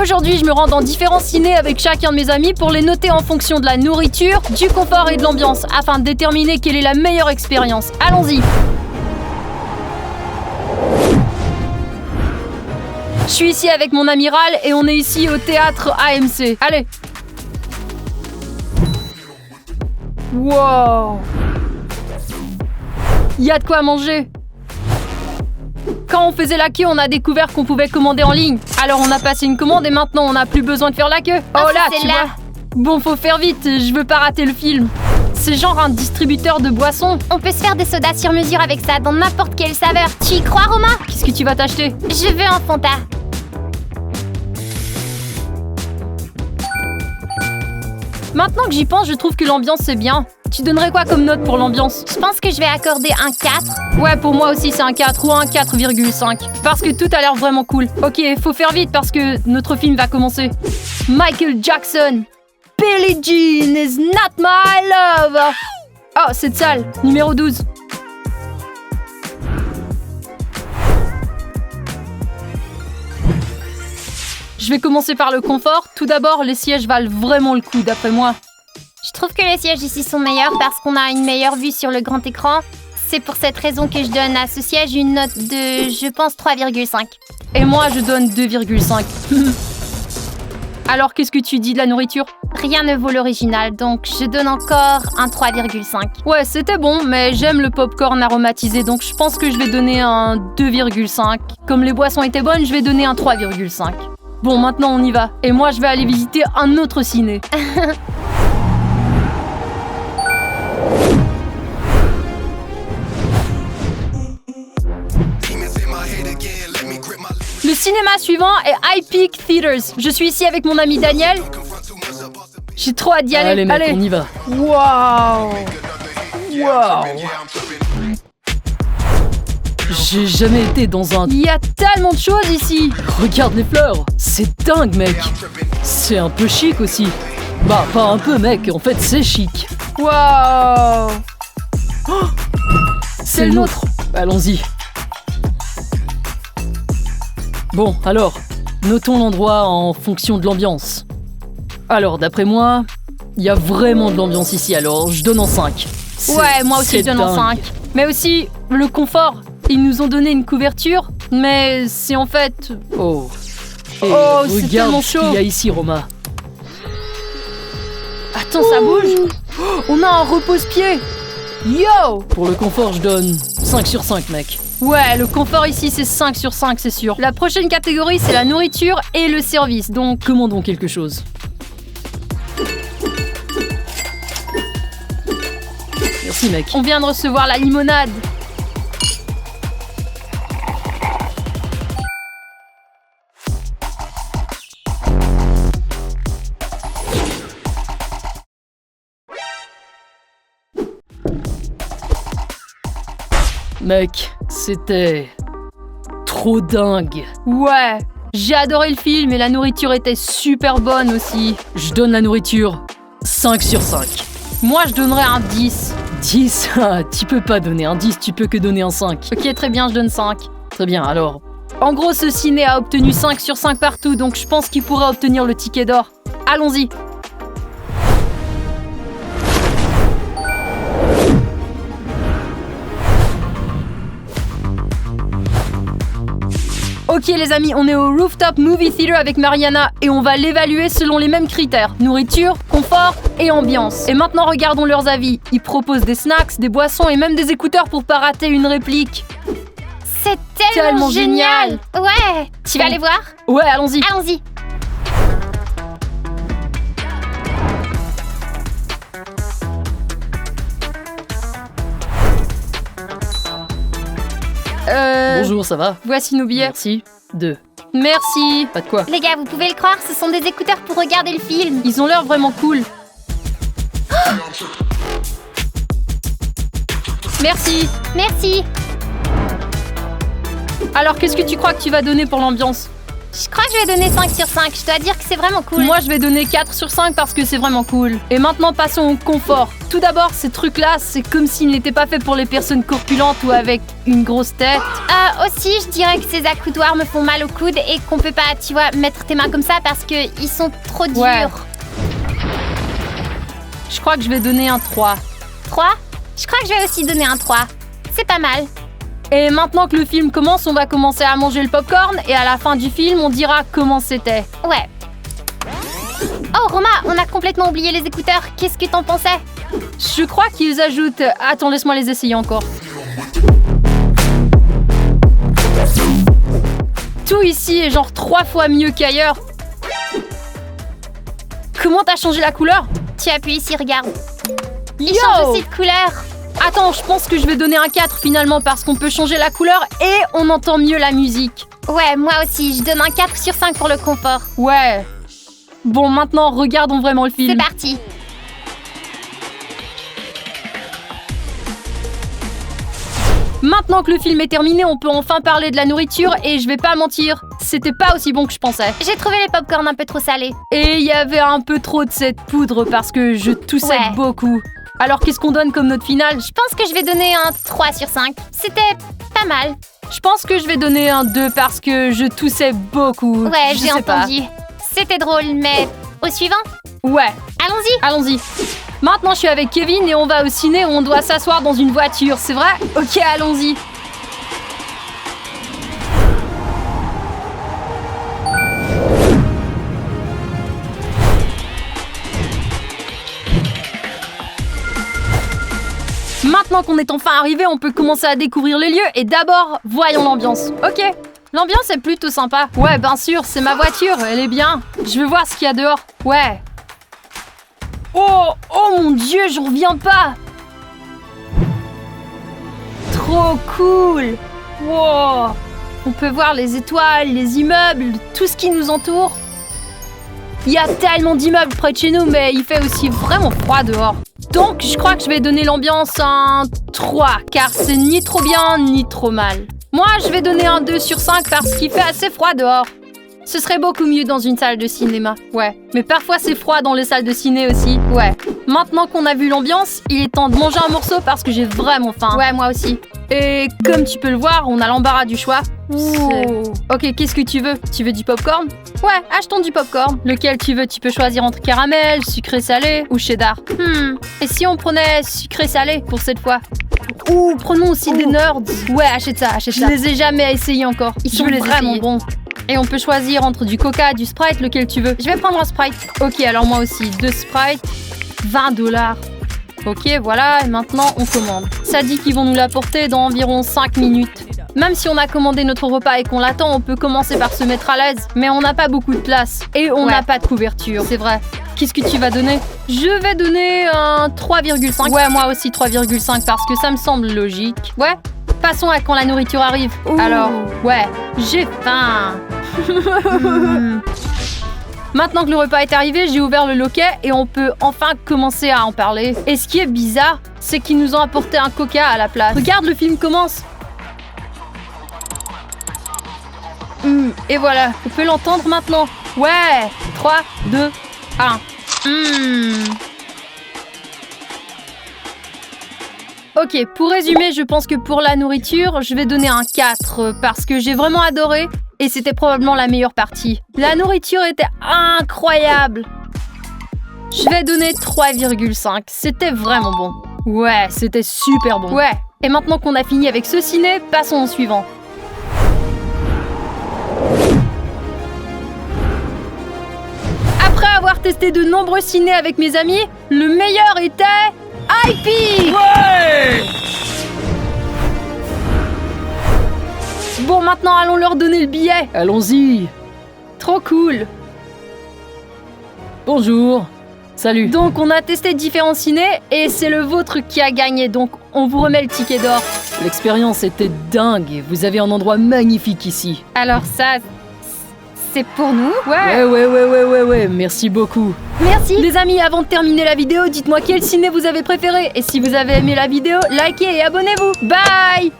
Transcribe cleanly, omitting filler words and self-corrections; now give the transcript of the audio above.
Aujourd'hui, je me rends dans différents cinés avec chacun de mes amis pour les noter en fonction de la nourriture, du confort et de l'ambiance, afin de déterminer quelle est la meilleure expérience. Allons-y! Je suis ici avec mon amiral et on est ici au théâtre AMC. Allez! Wow! Y a de quoi manger! Quand on faisait la queue, on a découvert qu'on pouvait commander en ligne. Alors on a passé une commande et maintenant on n'a plus besoin de faire la queue. Oh là, tu vois. Bon, faut faire vite, je veux pas rater le film. C'est genre un distributeur de boissons. On peut se faire des sodas sur mesure avec ça, dans n'importe quelle saveur. Tu y crois, Romain? Qu'est-ce que tu vas t'acheter? Je veux un Fanta. Maintenant que j'y pense, je trouve que l'ambiance c'est bien. Tu donnerais quoi comme note pour l'ambiance? Je pense que je vais accorder un 4. Ouais, pour moi aussi c'est un 4 ou un 4,5. Parce que tout a l'air vraiment cool. Ok, faut faire vite parce que notre film va commencer. Michael Jackson. Billie Jean is not my love. Oh, cette salle, numéro 12. Je vais commencer par le confort. Tout d'abord, les sièges valent vraiment le coup d'après moi. Je trouve que les sièges ici sont meilleurs parce qu'on a une meilleure vue sur le grand écran. C'est pour cette raison que je donne à ce siège une note de, je pense, 3,5. Et moi, je donne 2,5. Alors, qu'est-ce que tu dis de la nourriture? Rien ne vaut l'original, donc je donne encore un 3,5. Ouais, c'était bon, mais j'aime le popcorn aromatisé, donc je pense que je vais donner un 2,5. Comme les boissons étaient bonnes, je vais donner un 3,5. Bon, maintenant on y va. Et moi, je vais aller visiter un autre ciné. Le cinéma suivant est High Peak Theaters. Je suis ici avec mon ami Daniel. J'ai trop hâte d'y aller. Allez mec, on y va. Waouh! Waouh! J'ai jamais été dans un... Il y a tellement de choses ici. Regarde les fleurs. C'est dingue mec. C'est un peu chic aussi. Bah, pas un peu mec, en fait c'est chic. Waouh! Oh, c'est le nôtre. Allons-y. Bon, alors, notons l'endroit en fonction de l'ambiance. Alors, d'après moi, il y a vraiment de l'ambiance ici, alors je donne en 5. Ouais, moi aussi je donne en 5. Mais aussi, le confort. Ils nous ont donné une couverture, mais c'est en fait... Oh, c'est tellement chaud. Il y a ici, Roma. Attends, ça bouge. Oh, on a un repose-pied. Yo! Pour le confort, je donne 5 sur 5, mec. Ouais, le confort ici, c'est 5 sur 5, c'est sûr. La prochaine catégorie, c'est la nourriture et le service, donc... Commandons quelque chose. Merci, mec. On vient de recevoir la limonade. Mec, c'était trop dingue. Ouais, j'ai adoré le film et la nourriture était super bonne aussi. Je donne la nourriture 5 sur 5. Moi, je donnerais un 10. 10? Tu peux pas donner un 10, tu peux que donner un 5. Ok, très bien, je donne 5. Très bien, alors. En gros, ce ciné a obtenu 5 sur 5 partout, donc je pense qu'il pourrait obtenir le ticket d'or. Allons-y. Ok les amis, on est au Rooftop Movie Theater avec Mariana et on va l'évaluer selon les mêmes critères. Nourriture, confort et ambiance. Et maintenant regardons leurs avis. Ils proposent des snacks, des boissons et même des écouteurs pour pas rater une réplique. C'est tellement génial. Ouais. Tu vas aller voir? Ouais, allons-y. Allons-y. Bonjour, ça va? Voici nos billets. Merci. 2. Merci. Pas de quoi. Les gars, vous pouvez le croire, ce sont des écouteurs pour regarder le film. Ils ont l'air vraiment cool. Merci. Merci. Alors, qu'est-ce que tu crois que tu vas donner pour l'ambiance? Je crois que je vais donner 5 sur 5. Je dois dire que c'est vraiment cool. Moi, je vais donner 4 sur 5 parce que c'est vraiment cool. Et maintenant, passons au confort. Tout d'abord, ces trucs-là, c'est comme s'ils n'étaient pas faits pour les personnes corpulentes ou avec une grosse tête. Aussi, je dirais que ces accoudoirs me font mal au coude et qu'on peut pas, tu vois, mettre tes mains comme ça parce qu'ils sont trop durs. Ouais. Je crois que je vais donner un 3. 3 ? Je crois que je vais aussi donner un 3. C'est pas mal. Et maintenant que le film commence, on va commencer à manger le popcorn et à la fin du film, on dira comment c'était. Ouais. Oh, Roma, on a complètement oublié les écouteurs. Qu'est-ce que t'en pensais ? Je crois qu'ils ajoutent... Attends, laisse-moi les essayer encore. Tout ici est genre 3 fois mieux qu'ailleurs. Comment t'as changé la couleur ? Tu appuies ici, regarde. Il change aussi de couleur. Attends, je pense que je vais donner un 4 finalement parce qu'on peut changer la couleur et on entend mieux la musique. Ouais, moi aussi, je donne un 4 sur 5 pour le confort. Ouais. Bon, maintenant, regardons vraiment le film. C'est parti. Maintenant que le film est terminé, on peut enfin parler de la nourriture et je vais pas mentir, c'était pas aussi bon que je pensais. J'ai trouvé les popcorn un peu trop salés. Et il y avait un peu trop de cette poudre parce que je toussais beaucoup. Alors qu'est-ce qu'on donne comme note finale ? Je pense que je vais donner un 3 sur 5. C'était pas mal. Je pense que je vais donner un 2 parce que je toussais beaucoup. Ouais, j'ai entendu. C'était drôle, mais au suivant ? Ouais. Allons-y. Allons-y. Maintenant, je suis avec Kevin et on va au ciné où on doit s'asseoir dans une voiture, c'est vrai ? Ok, allons-y. Maintenant qu'on est enfin arrivé, on peut commencer à découvrir les lieux et d'abord, voyons l'ambiance. Ok, l'ambiance est plutôt sympa. Ouais, bien sûr, c'est ma voiture, elle est bien. Je veux voir ce qu'il y a dehors. Ouais. Oh mon Dieu, je reviens pas. Trop cool. Wow. On peut voir les étoiles, les immeubles, tout ce qui nous entoure. Il y a tellement d'immeubles près de chez nous, mais il fait aussi vraiment froid dehors. Donc, je crois que je vais donner l'ambiance un 3, car c'est ni trop bien, ni trop mal. Moi, je vais donner un 2 sur 5 parce qu'il fait assez froid dehors. Ce serait beaucoup mieux dans une salle de cinéma. Ouais. Mais parfois, c'est froid dans les salles de ciné aussi. Ouais. Maintenant qu'on a vu l'ambiance, il est temps de manger un morceau parce que j'ai vraiment faim. Ouais, moi aussi. Et comme tu peux le voir, on a l'embarras du choix. Ok, qu'est-ce que tu veux ? Tu veux du popcorn ? Ouais, achetons du popcorn. Lequel tu veux ? Tu peux choisir entre caramel, sucré-salé ou cheddar. Et si on prenait sucré-salé pour cette fois ? Ou prenons aussi des nerds. Ouais, achète ça. Je les ai jamais essayés encore. Ils sont vraiment bons. Et on peut choisir entre du coca, du Sprite, lequel tu veux. Je vais prendre un Sprite. Ok, alors moi aussi, 2 Sprite, $20. Ok, voilà, et maintenant on commande. Ça dit qu'ils vont nous l'apporter dans environ 5 minutes. Même si on a commandé notre repas et qu'on l'attend, on peut commencer par se mettre à l'aise. Mais on n'a pas beaucoup de place. Et on n'a pas de couverture. C'est vrai. Qu'est-ce que tu vas donner ? Je vais donner un 3,5. Ouais, moi aussi 3,5 parce que ça me semble logique. Ouais. Passons à quand la nourriture arrive. Alors, ouais, j'ai faim. Maintenant que le repas est arrivé, j'ai ouvert le loquet et on peut enfin commencer à en parler. Et ce qui est bizarre, c'est qu'ils nous ont apporté un coca à la place. Regarde, le film commence. Et voilà, on peut l'entendre maintenant. Ouais, 3, 2, 1. Ok, pour résumer, je pense que pour la nourriture, je vais donner un 4 parce que j'ai vraiment adoré et c'était probablement la meilleure partie. La nourriture était incroyable. Je vais donner 3,5. C'était vraiment bon. Ouais, c'était super bon. Ouais. Et maintenant qu'on a fini avec ce ciné, passons au suivant. Après avoir testé de nombreux cinés avec mes amis, le meilleur était... IP! Ouais! Bon, maintenant, allons leur donner le billet. Allons-y. Trop cool. Bonjour. Salut. Donc, on a testé différents cinés et c'est le vôtre qui a gagné. Donc, on vous remet le ticket d'or. L'expérience était dingue. Vous avez un endroit magnifique ici. Alors ça, c'est pour nous ? Ouais. Merci beaucoup. Merci. Les amis, avant de terminer la vidéo, dites-moi quel ciné vous avez préféré. Et si vous avez aimé la vidéo, likez et abonnez-vous. Bye!